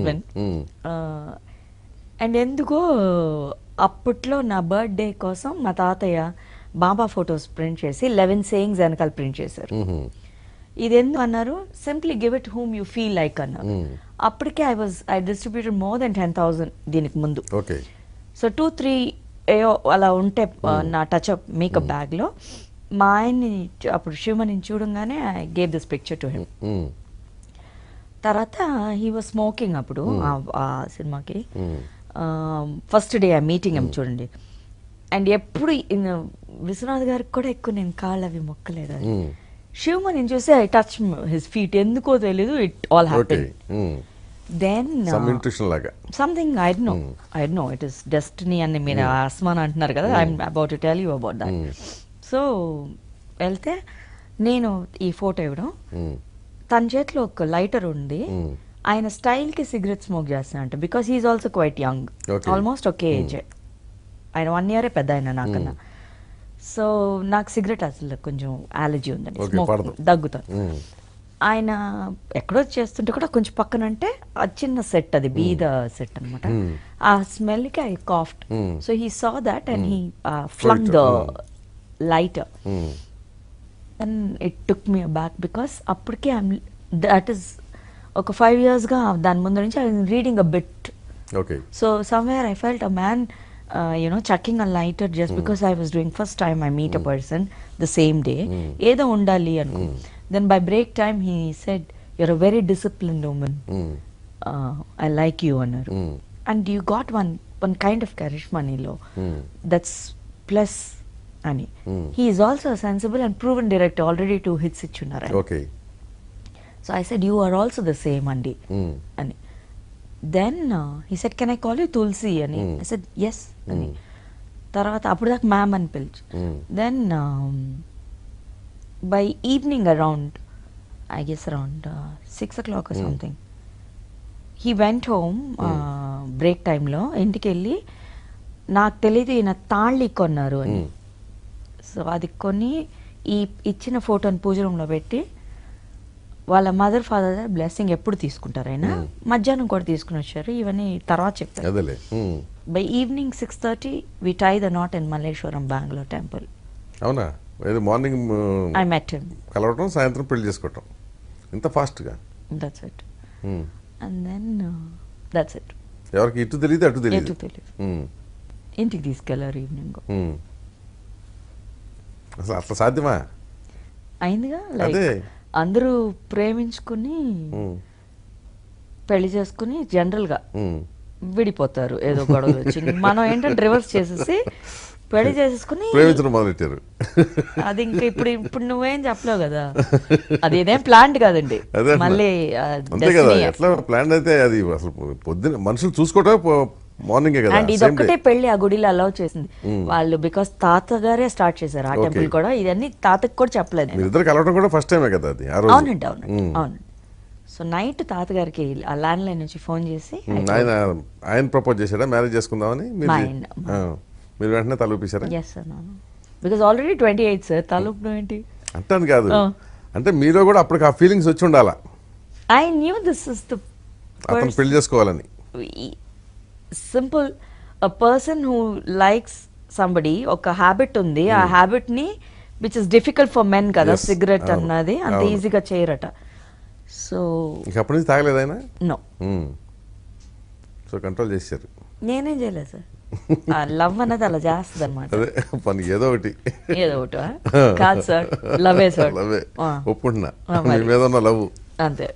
Husband. And ఎందుకో అప్పట్లో నా బర్త్డే కోసం మా తాతయ్య బాబా ఫొటోస్ ప్రింట్ చేసి 11 సేయింగ్స్ వెనకాల ప్రింట్ చేశారు. ఇది ఎందుకు అన్నారు, simply give it whom you feel like అన్నారు. అప్పటికే ఐ డిస్ట్రిబ్యూటెడ్ మోర్ దెన్ 10,000 దీనికి ముందు. సో 2-3 అలా ఉంటే నా టచ్అప్ మేకప్ బ్యాగ్లో మా ఆయన్ని అప్పుడు శివమణిని చూడంగానే I gave this picture to him. తర్వాత హీ వాజ్ స్మోకింగ్ అప్పుడు ఆ సినిమాకి. ఫస్ట్ డే ఆ మీటింగ్ ఏం చూడండి. అండ్ ఎప్పుడు విశ్వనాథ్ గారికి కూడా ఎక్కువ నేను కాళ్ళు అవి మొక్కలేదు. శివమణి చూసి ఐ టచ్ హిస్ ఫీట్, ఎందుకో తెలీదు, it all happen. Then something I know it is destiny అని మీరు ఆస్మాన్ అంటున్నారు కదా, I'm about to tell you about that. So వెళ్తే నేను ఈ ఫోటో ఇవ్వడం, తన చేతిలో ఒక లైటర్ ఉంది, ఆయన స్టైల్ కి సిగరెట్ స్మోక్ చేస్తానంట. Because he is also quite young, almost ఒకే ఏజ్. ఆయన 1 year పెద్ద ఆయన నాకన్నా. సో నాకు సిగరెట్ అసలు కొంచెం అలర్జీ ఉందండి, స్మోక్ దగ్గుతాను. ఆయన ఎక్కడో చేస్తుంటే కూడా కొంచెం పక్కన అంటే ఆ చిన్న సెట్, అది బీద సెట్ అనమాట. ఆ స్మెల్ కి I coughed. So he saw that and he flung the lighter. And it took me back because అప్పటికే దట్ ఈస్ ఒక 5 years గా దాని ముందు నుంచి I reading a bit. So somewhere I felt a man chucking a lighter just because I was doing first time I meet a person the same day. ఏదో ఉండాలి అనుకో. Then by break time he said, you're a very disciplined woman. I like you అన్నారు. And you got one kind of charisma నీలో, that's plus అని. He is also a sensible and proven director, already 2 hits ఇచ్చున్నారు. So I said, you are also the same అండి అని. Then he said, can I call you Tulsi అని. I said yes అని. తర్వాత అప్పుడు దాకా ma'am అని పిలిచి, then by evening around I guess around 6 o'clock or something he went home. Break టైంలో ఇంటికి వెళ్ళి, నాకు తెలియదు ఈయన తాళి కొన్నారు అని. సో అది కొని ఈ ఇచ్చిన ఫోటోని పూజ రూమ్లో పెట్టి, వాళ్ళ మదర్ ఫాదర్ బ్లెస్సింగ్ ఎప్పుడు తీసుకుంటారు, అయినా మధ్యాహ్నం కూడా తీసుకుని వచ్చారు. ఇవన్నీ తర్వాత చెప్తారు. By evening 6:30 we tie the knot in Malleswaram Bengaluru temple. అవునా? మార్నింగ్ ఐ మెట్ హిమ్, కలవటం, సాయంత్రం పెళ్లి చేసుకోవటం, ఇంత ఫాస్ట్ గా. That's it. And then that's it. ఎవరికి ఇటు తెలియదు అటు తెలియదు. ఇంటికి తీసుకెళ్లారు ఈవినింగ్. అసలు అట్లా సాధ్యమా? అయిందిగా. లైక్ అందరూ ప్రేమించుకుని పెళ్లి చేసుకుని జనరల్ గా విడిపోతారు, ఏదో గొడవలు వచ్చి. మనం ఏంటంటే రివర్స్ చేసేసి పెళ్లి చేసేసుకుని ప్రేమించడం మొదలెట్టారు. అది ఇంకా ఇప్పుడు నువ్వేం చెప్పలేవు కదా, అది ఇదేం ప్లాంట్ కాదండి. మళ్ళీ ఎట్లా ప్లాన్ అయితే అది అసలు పొద్దున మనుషులు చూసుకోవటం మార్నింగే కదా. అండ్ ఇదొక్కటే పెళ్లి ఆ గుడిలో అలౌ చేసింది వాళ్ళు, బికాస్ తాతగారే స్టార్ట్ చేశారు ఆ టెంపుల్ కూడా. ఇదన్నీ తాతకి కూడా చెప్పలేదు. ఇద్దరు కలవడం కూడా ఫస్ట్ టైమే కదా అది. అవునండి అవును. సో నైట్ తాతగారికి ఆ ల్యాండ్ లైన్ నుంచి ఫోన్ చేసి, ఆయన ప్రపోజ్ చేశాడా మ్యారేజ్ చేసుకుందామని? మీరు వెంటనే తలూపేశారా? Yes sir, because already 28 sir, తలూపడం ఏంటి అంటాను కాదు. అంటే మీలో కూడా అప్పటికి ఆ ఫీలింగ్స్ వచ్చి ఉండాలా. I knew this is the అతను పెళ్లి చేసుకోవాలని. Simple, a person who likes somebody, ఒక హ్యాబిట్ ఉంది, ఆ హ్యాబిట్ ని which is difficult for men కదా, సిగరెట్ అన్నది అంత ఈజీగా చేయరట. సో అప్పటి నుంచి తాగలేదు ఆయన? నో. సో కంట్రోల్ చేశారు. నేనేం చేయలేదు సార్. లవ్ అన్నది అలా చేస్తుంది అనమాట. పని ఏదో ఒకటి కాదు సార్, లవే సార్. ఒప్పుకుంటున్నా, మీ మీద ఉన్న లవ్ అంతే.